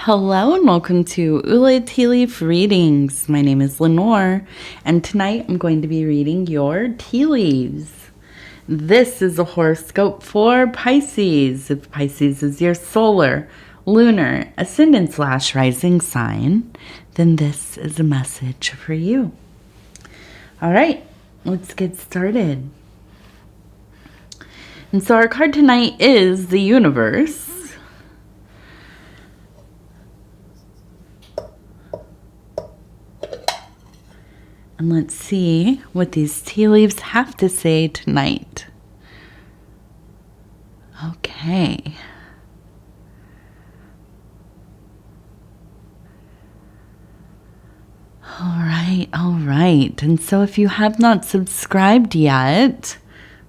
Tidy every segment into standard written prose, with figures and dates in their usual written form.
Hello and welcome to Ula Tea Leaf Readings. My name is Lenor, and tonight I'm going to be reading your tea leaves. This is a horoscope for Pisces. If Pisces is your solar, lunar, ascendant/rising sign, then this is a message for you. All right, let's get started. And so our card tonight is the universe. And let's see what these tea leaves have to say tonight. Okay. All right. And so if you have not subscribed yet,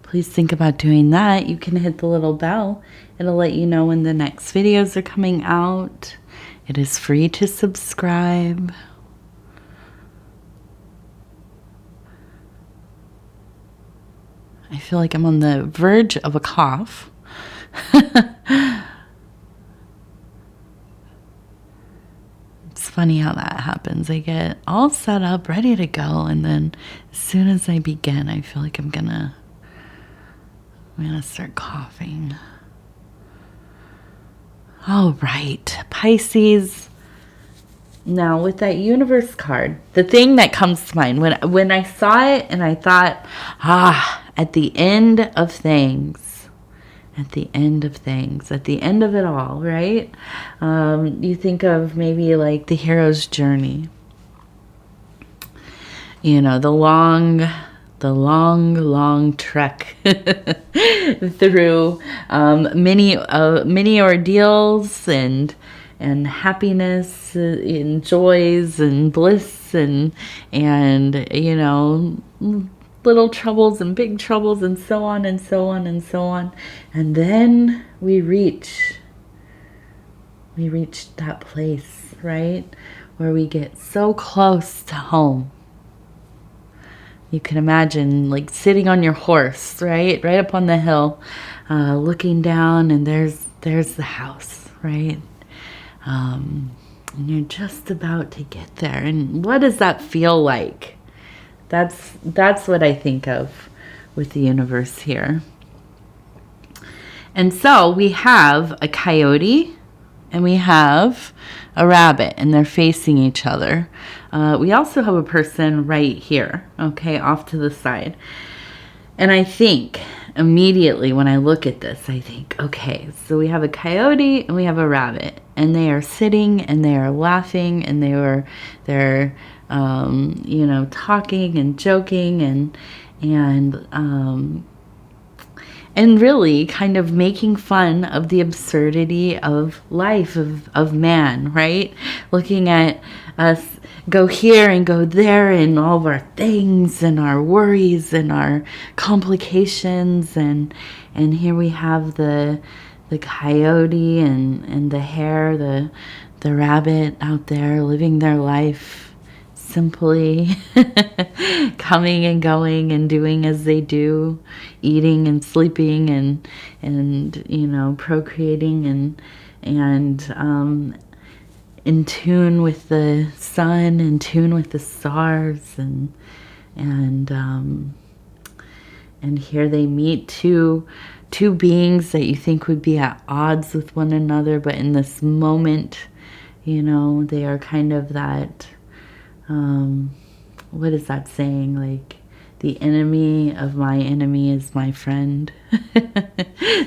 please think about doing that. You can hit the little bell. It'll let you know when the next videos are coming out. It is free to subscribe. I feel like I'm on the verge of a cough. It's funny how that happens. I get all set up, ready to go, and then as soon as I begin, I feel like I'm gonna start coughing. All right, Pisces. Now, with that universe card, the thing that comes to mind when I saw it and I thought, at the end of things, at the end of it all, right? You think of maybe like the hero's journey. You know, the long trek through many ordeals and happiness and joys and bliss and you know, little troubles and big troubles and so on and so on and so on. And then we reach that place, right? Where we get so close to home. You can imagine like sitting on your horse, right? Right up on the hill, looking down, and there's the house, right? And you're just about to get there. And what does that feel like? That's what I think of with the universe here. And so we have a coyote and we have a rabbit, and they're facing each other. We also have a person right here, okay, off to the side. And I think immediately when I look at this, I think, okay, so we have a coyote and we have a rabbit, and they are sitting and they are laughing and they're you know, talking and joking and really kind of making fun of the absurdity of life, of man, right? Looking at us go here and go there and all of our things and our worries and our complications. And here we have the coyote and the hare, the rabbit out there living their life simply, coming and going and doing as they do, eating and sleeping and you know, procreating and in tune with the sun, in tune with the stars, and here they meet two beings that you think would be at odds with one another, but in this moment, you know, they are kind of that. What is that saying? Like, the enemy of my enemy is my friend.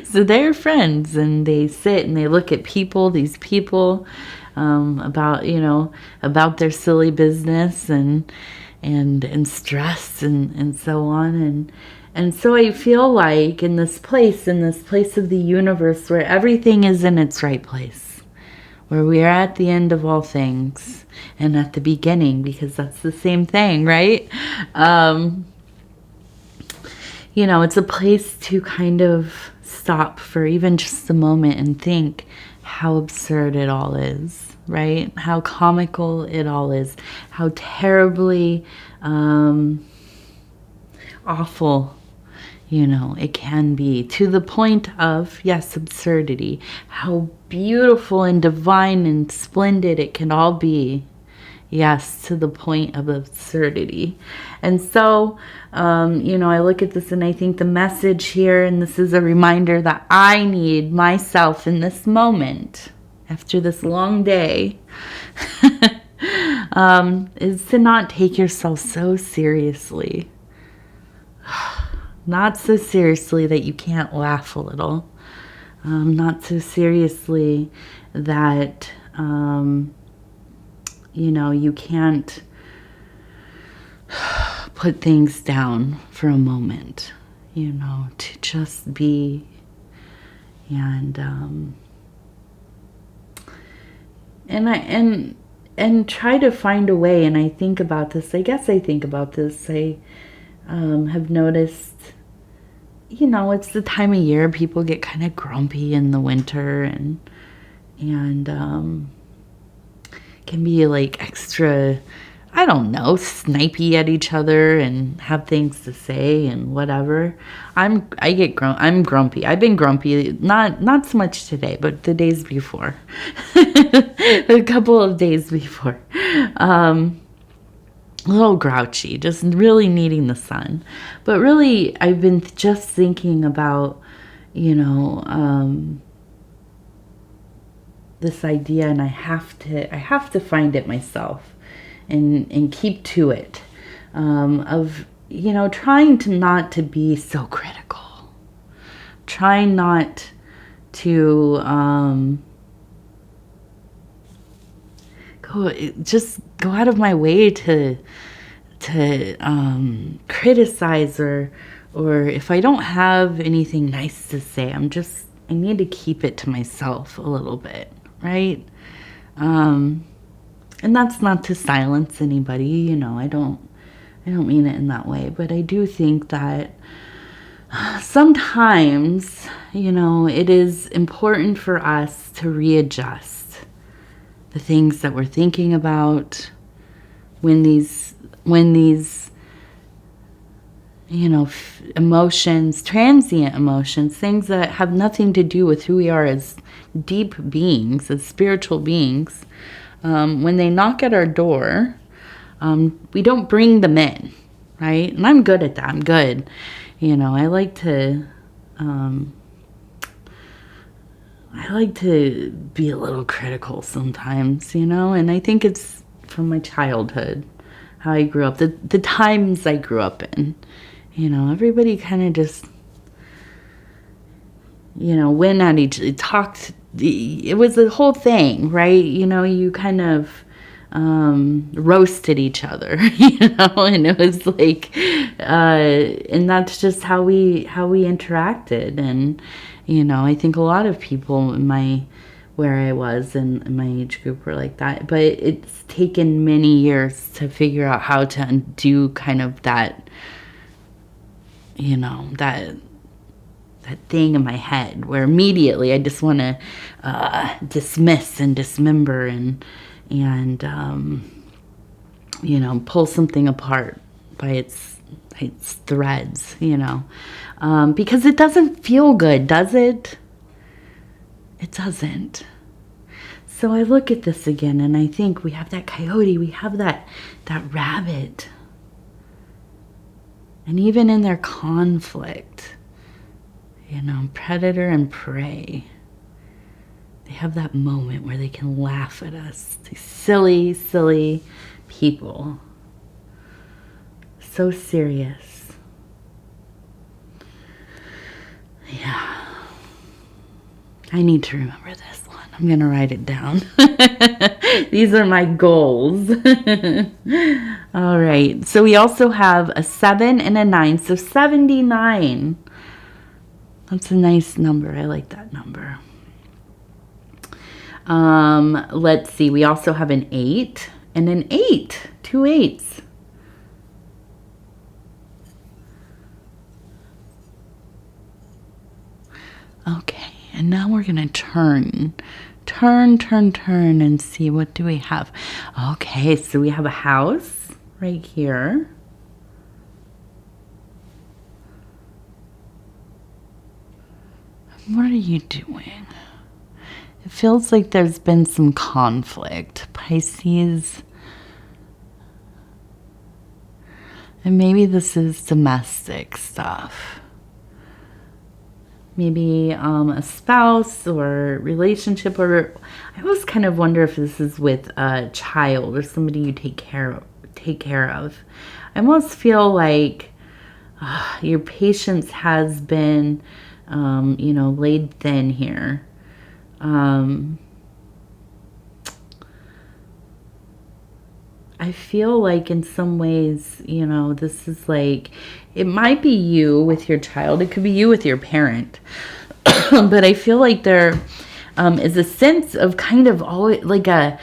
So they're friends, and they sit and they look at these people, about, you know, about their silly business and stress and so on. And so I feel like in this place of the universe where everything is in its right place, where we are at the end of all things and at the beginning, because that's the same thing, right? You know, it's a place to kind of stop for even just a moment and think how absurd it all is, right? How comical it all is, how terribly awful, It can be to the point of, yes, absurdity. How beautiful and divine and splendid it can all be. Yes, to the point of absurdity. And so, I look at this and I think the message here, and this is a reminder that I need myself in this moment, after this long day, is to not take yourself so seriously. Not so seriously that you can't laugh a little. Not so seriously that, you can't put things down for a moment, to just be. And try to find a way. And I think about this. I guess I think about this. I have noticed, it's the time of year people get kind of grumpy in the winter and can be like extra, I don't know, snipey at each other and have things to say and whatever. I'm grumpy. I've been grumpy, not so much today, but the days before. A couple of days before. A little grouchy, just really needing the sun. But really, I've been just thinking about, this idea, and I have to find it myself and keep to it, of, trying to not to be so critical. Try not to go out of my way to criticize or if I don't have anything nice to say, I need to keep it to myself a little bit, right? And that's not to silence anybody, I don't mean it in that way, but I do think that sometimes, it is important for us to readjust the things that we're thinking about when these emotions, transient emotions, things that have nothing to do with who we are as deep beings, as spiritual beings, when they knock at our door, we don't bring them in, right? And I'm good at that. I'm good. I like to be a little critical sometimes, and I think it's from my childhood, how I grew up, the times I grew up in. Everybody kind of just, went at each, talked, it was the whole thing, right? You kind of roasted each other, and it was like, and that's just how we interacted. And, I think a lot of people where I was in my age group were like that, but it's taken many years to figure out how to undo kind of that, that thing in my head where immediately I just want to dismiss and dismember and pull something apart by its threads, because it doesn't feel good, does it? It doesn't. So I look at this again and I think we have that coyote, we have that rabbit. And even in their conflict, predator and prey, they have that moment where they can laugh at us. These silly, silly people. So serious. Yeah. I need to remember this one. I'm going to write it down. These are my goals. All right. So we also have a 7 and a 9. So 79. That's a nice number. I like that number. Let's see. We also have an 8 and an 8. 2 8s. Okay. And now we're going to turn and see, what do we have? Okay, so we have a house right here. What are you doing? It feels like there's been some conflict, Pisces. And maybe this is domestic stuff. Maybe a spouse or relationship, or I always kind of wonder if this is with a child or somebody you take care of. I almost feel like your patience has been, laid thin here. I feel like in some ways, this is like, it might be you with your child. It could be you with your parent. But I feel like there is a sense of kind of always like a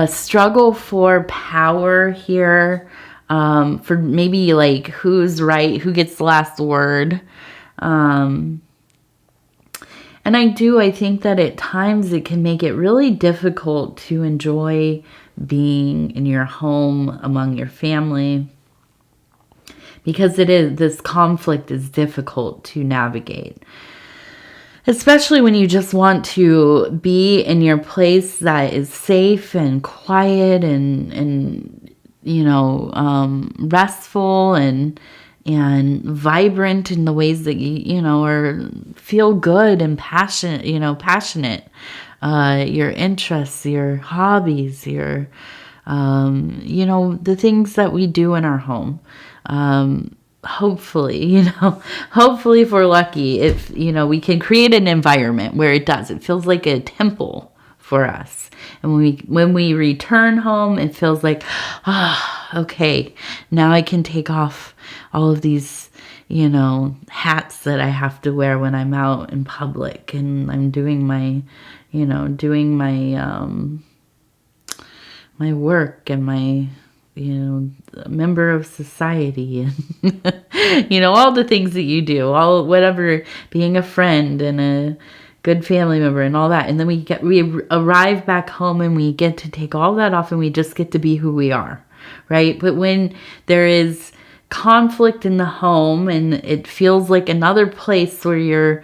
struggle for power here. For maybe like who's right, who gets the last word. And I think that at times it can make it really difficult to enjoy being in your home among your family, because this conflict is difficult to navigate, especially when you just want to be in your place that is safe and quiet and restful and vibrant in the ways that you or feel good and passionate, your interests, your hobbies, your the things that we do in our home. Hopefully if we're lucky, if we can create an environment where it feels like a temple for us. And when we return home, it feels like, okay, now I can take off all of these, hats that I have to wear when I'm out in public and I'm doing my, my work and my, member of society and, all the things that you do, whatever, being a friend and a good family member and all that. And then we arrive back home and we get to take all that off and we just get to be who we are, right? But when there is conflict in the home and it feels like another place where you're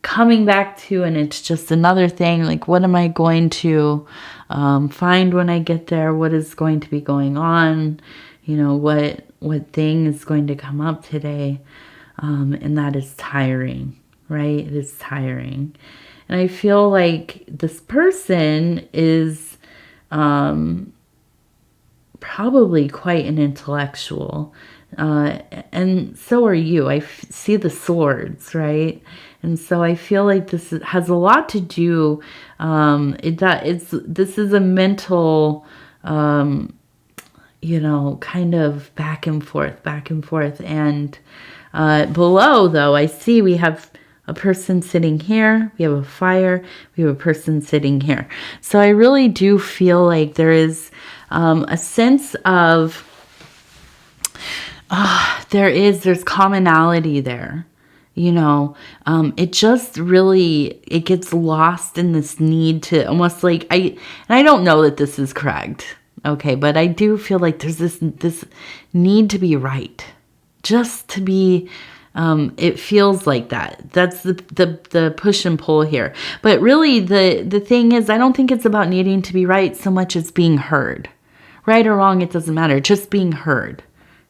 coming back to, and it's just another thing, like what am I going to find when I get there? What is going to be going on? What thing is going to come up today? And that is tiring, right? It is tiring. And I feel like this person is probably quite an intellectual. And so are you. I see the swords, right? And so I feel like this has a lot to do. This is a mental, kind of back and forth. And below, though, I see we have a person sitting here. We have a fire. We have a person sitting here. So I really do feel like there is a sense of there's commonality there. It just really, it gets lost in this need to almost like, and I don't know that this is correct. Okay. But I do feel like there's this need to be right, just to be, it feels like that. That's the push and pull here. But really the thing is, I don't think it's about needing to be right so much as being heard. Right or wrong, it doesn't matter. Just being heard.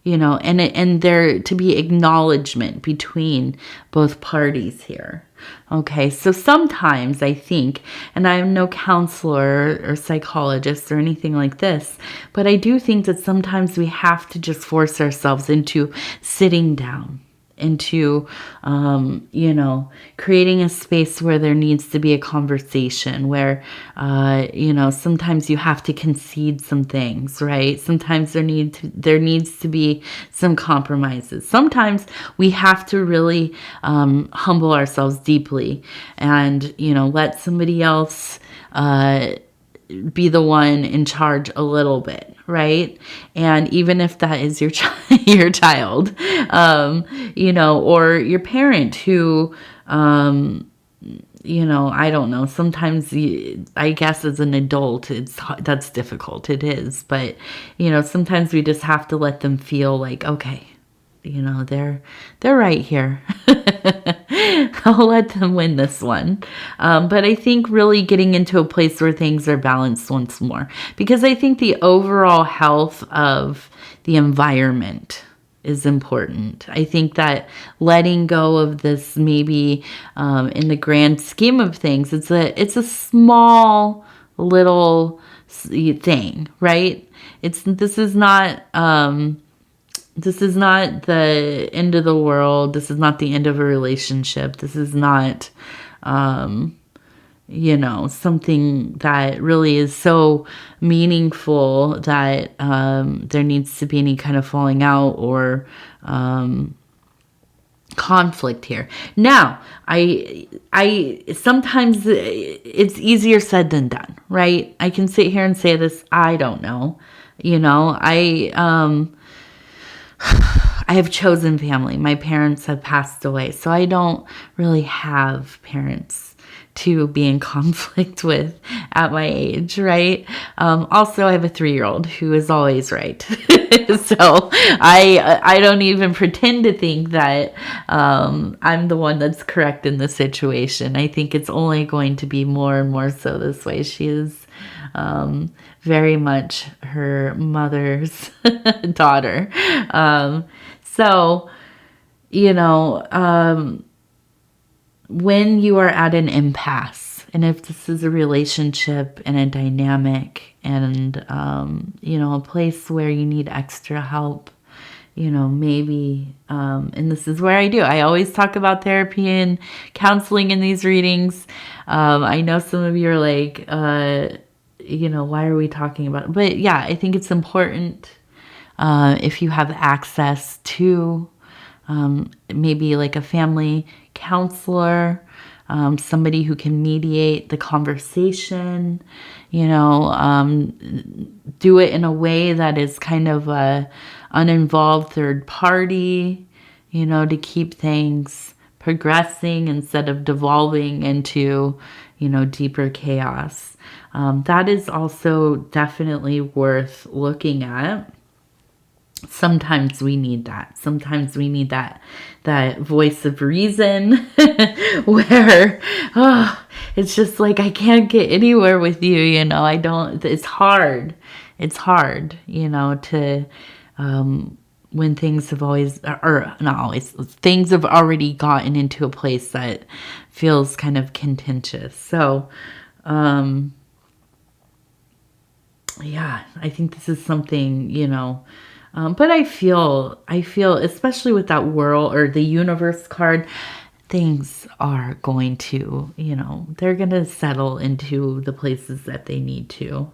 And there to be acknowledgement between both parties here. Okay, so sometimes I think, and I'm no counselor or psychologist or anything like this, but I do think that sometimes we have to just force ourselves into sitting down, into, creating a space where there needs to be a conversation, where, sometimes you have to concede some things, right? Sometimes there needs to be some compromises. Sometimes we have to really humble ourselves deeply and, let somebody else be the one in charge a little bit, right? And even if that is your your child, or your parent who, I don't know. Sometimes I guess as an adult, that's difficult. It is, but sometimes we just have to let them feel like, okay, they're right here. I'll let them win this one. But I think really getting into a place where things are balanced once more, because I think the overall health of the environment is important. I think that letting go of this, maybe in the grand scheme of things, it's a small little thing, right? This is not the end of the world. This is not the end of a relationship. This is not, something that really is so meaningful that there needs to be any kind of falling out or conflict here. Now, I sometimes it's easier said than done, right? I can sit here and say this. I don't know. I have chosen family. My parents have passed away, so I don't really have parents to be in conflict with at my age, right? Also, I have a 3-year-old who is always right. So I don't even pretend to think that I'm the one that's correct in the situation. I think it's only going to be more and more so this way. She is very much her mother's daughter. When you are at an impasse, and if this is a relationship and a dynamic and, a place where you need extra help, maybe, and this is where I always talk about therapy and counseling in these readings. I know some of you are like, why are we talking about it? But yeah, I think it's important if you have access to maybe like a family counselor, somebody who can mediate the conversation, do it in a way that is kind of a uninvolved third party, to keep things progressing instead of devolving into, deeper chaos. That is also definitely worth looking at. Sometimes we need that. Sometimes we need that voice of reason where, it's just like, I can't get anywhere with you, it's hard. It's hard, to, when things have always, or not always, things have already gotten into a place that feels kind of contentious. So, yeah, I think this is something, but I feel, especially with that world or the universe card, things are going to, they're going to settle into the places that they need to.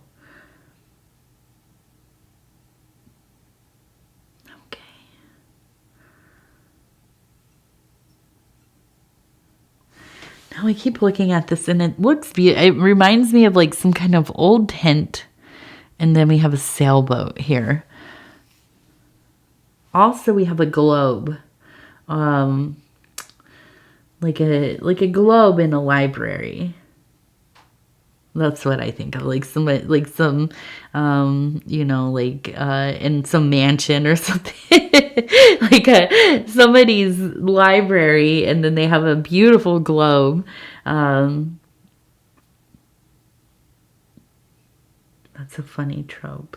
Okay. Now I keep looking at this and it looks beautiful. It reminds me of like some kind of old tent. And then we have a sailboat here. Also, we have a globe, like a globe in a library. That's what I think of, like in some mansion or something, like somebody's library, and then they have a beautiful globe. That's a funny trope.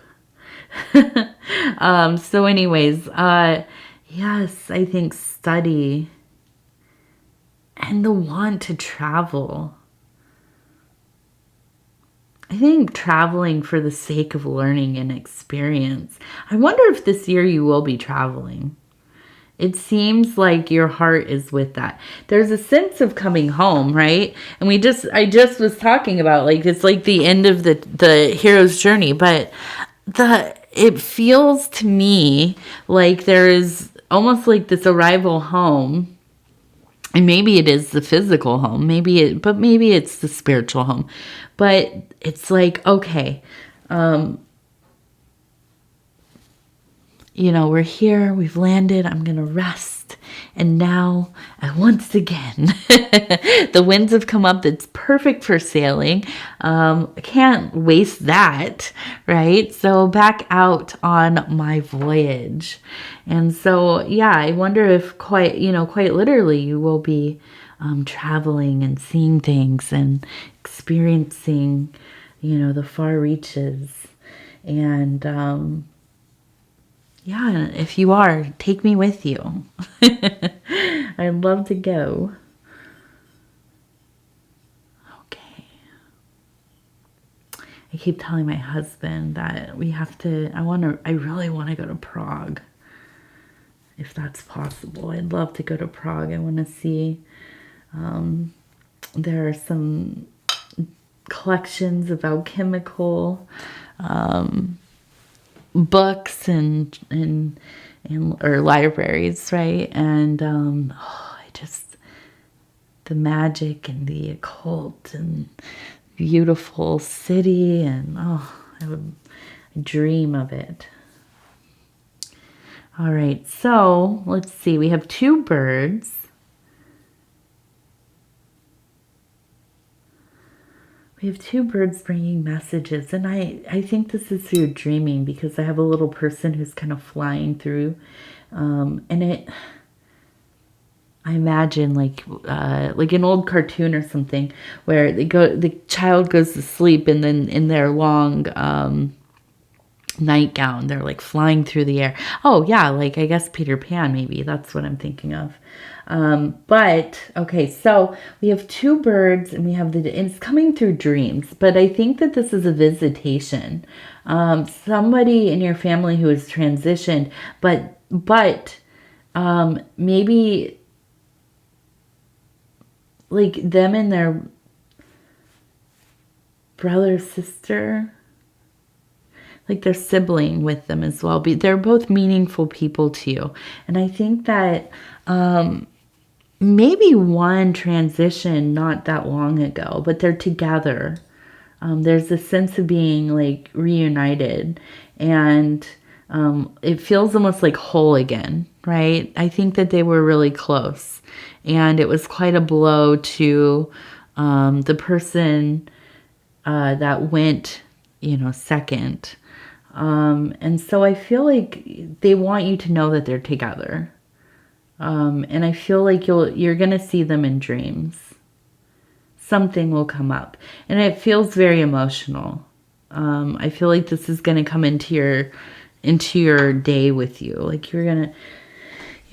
So anyways, yes, I think study and the want to travel. I think traveling for the sake of learning and experience. I wonder if this year you will be traveling. It seems like your heart is with that. There's a sense of coming home, right? And I just was talking about, like, it's like the end of the hero's journey, but it feels to me like there is almost like this arrival home. And maybe it is the physical home, maybe it's the spiritual home. But it's like, okay, we're here, we've landed, I'm going to rest. And now, once again, the winds have come up. That's perfect for sailing. I can't waste that, right? So back out on my voyage. And so, yeah, I wonder if quite literally you will be traveling and seeing things and experiencing, the far reaches. And yeah, if you are, take me with you. I'd love to go. Okay. I keep telling my husband that I really want to go to Prague. If that's possible. I'd love to go to Prague. I want to see, there are some collections of alchemical books and or libraries, right? And the magic and the occult and beautiful city, and I would dream of it. All right, so let's see. We have 2 birds. We have 2 birds bringing messages, and I think this is through dreaming, because I have a little person who's kind of flying through, and I imagine like an old cartoon or something, where the child goes to sleep, and then in their long nightgown, they're like flying through the air. Oh yeah, like I guess Peter Pan, maybe that's what I'm thinking of. But okay, so we have 2 birds, and we have it's coming through dreams, but I think that this is a visitation. Somebody in your family who has transitioned, but maybe like them and their brother, sister, like their sibling with them as well. They're both meaningful people to you. And I think that maybe one transition not that long ago, but they're together. There's a sense of being like reunited, and it feels almost like whole again, right? I think that they were really close, and it was quite a blow to the person that went, second. And so I feel like they want you to know that they're together. And I feel like you're going to see them in dreams. Something will come up, and it feels very emotional. I feel like this is going to come into your day with you. Like you're going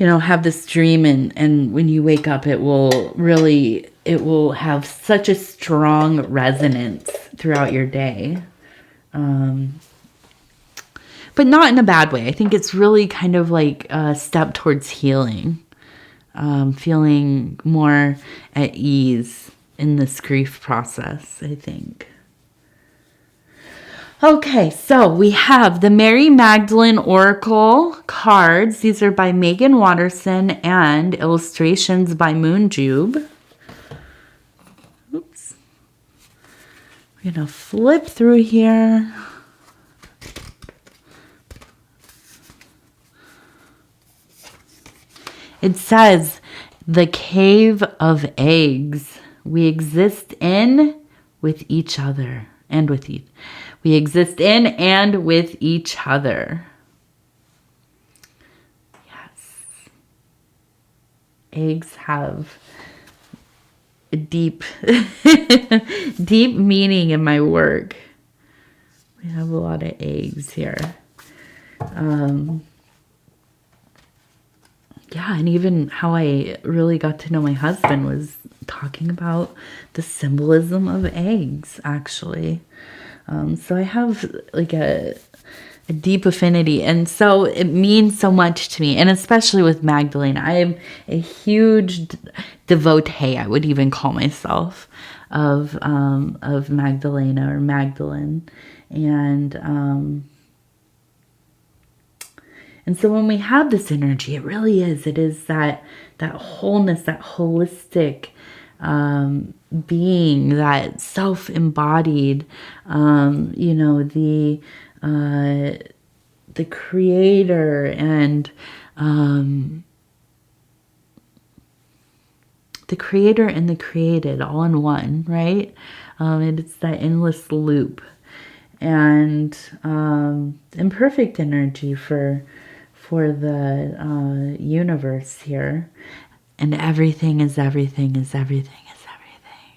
to, have this dream, and when you wake up, it will have such a strong resonance throughout your day. But not in a bad way. I think it's really kind of like a step towards healing, feeling more at ease in this grief process, I think. Okay, so we have the Mary Magdalene Oracle cards. These are by Megan Watterson and illustrations by Moonjube. Oops. We're going to flip through here. It says, the cave of eggs. We exist in, with each other, and with each. We exist in and with each other. Yes. Eggs have a deep, deep meaning in my work. We have a lot of eggs here. Yeah, and even how I really got to know my husband was talking about the symbolism of eggs, actually. So I have like a deep affinity, and so it means so much to me, and especially with Magdalene. I am a huge devotee, I would even call myself, of Magdalena or Magdalene, and so when we have this energy, it really is. It is that wholeness, that holistic being, that self-embodied, the creator and the creator and the created all in one, right? It's that endless loop, and imperfect energy for the universe here. And everything is everything is everything is everything,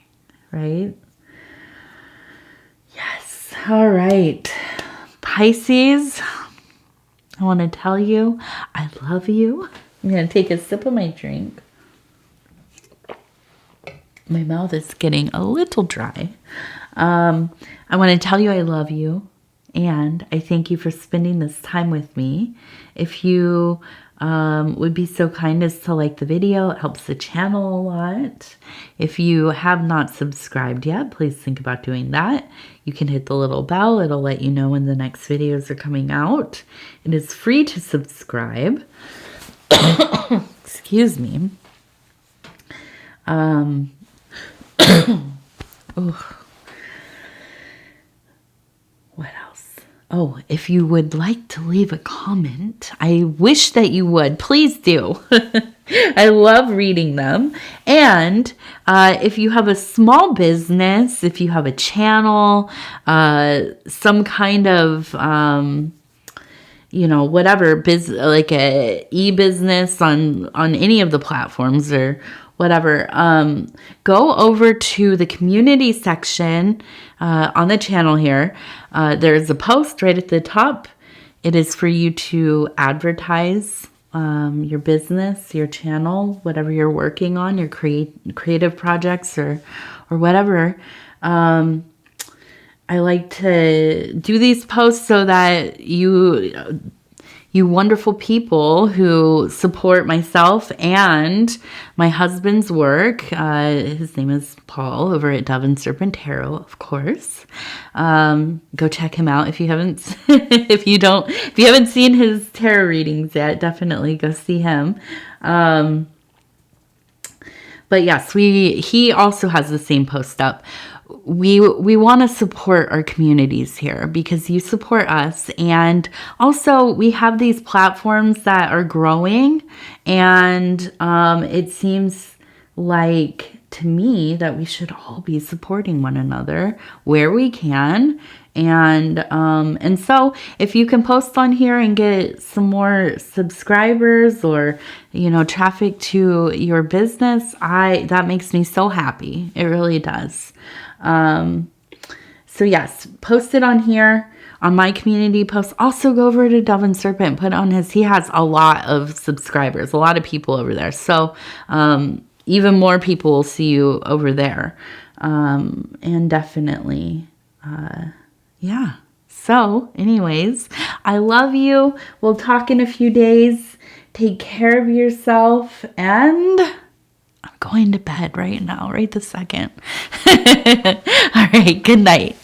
right? Yes. All right. Pisces, I want to tell you, I love you. I'm going to take a sip of my drink. My mouth is getting a little dry. I want to tell you I love you. And I thank you for spending this time with me. If you would be so kind as to like the video, it helps the channel a lot. If you have not subscribed yet, please think about doing that. You can hit the little bell. It'll let you know when the next videos are coming out. It is free to subscribe. Excuse me. What else? Oh, if you would like to leave a comment, I wish that you would. Please do. I love reading them. And if you have a small business, if you have a channel, some kind of, whatever, like a e-business on any of the platforms or whatever, go over to the community section on the channel here. There's a post right at the top. It is for you to advertise your business, your channel, whatever you're working on, your creative projects or whatever. I like to do these posts so that you wonderful people who support myself and my husband's work. His name is Paul over at Dove and Serpent Tarot, of course. Go check him out if you haven't. if you haven't seen his tarot readings yet, definitely go see him. But yes, he also has the same post up. We want to support our communities here because you support us, and also we have these platforms that are growing, and it seems like to me that we should all be supporting one another where we can. And so if you can post on here and get some more subscribers or, traffic to your business, that makes me so happy. It really does. So yes, post it on here on my community post. Also go over to Dove and Serpent, put on he has a lot of subscribers, a lot of people over there. So, even more people will see you over there. And definitely, yeah. So anyways, I love you. We'll talk in a few days. Take care of yourself, and I'm going to bed right now, right this second. All right, good night.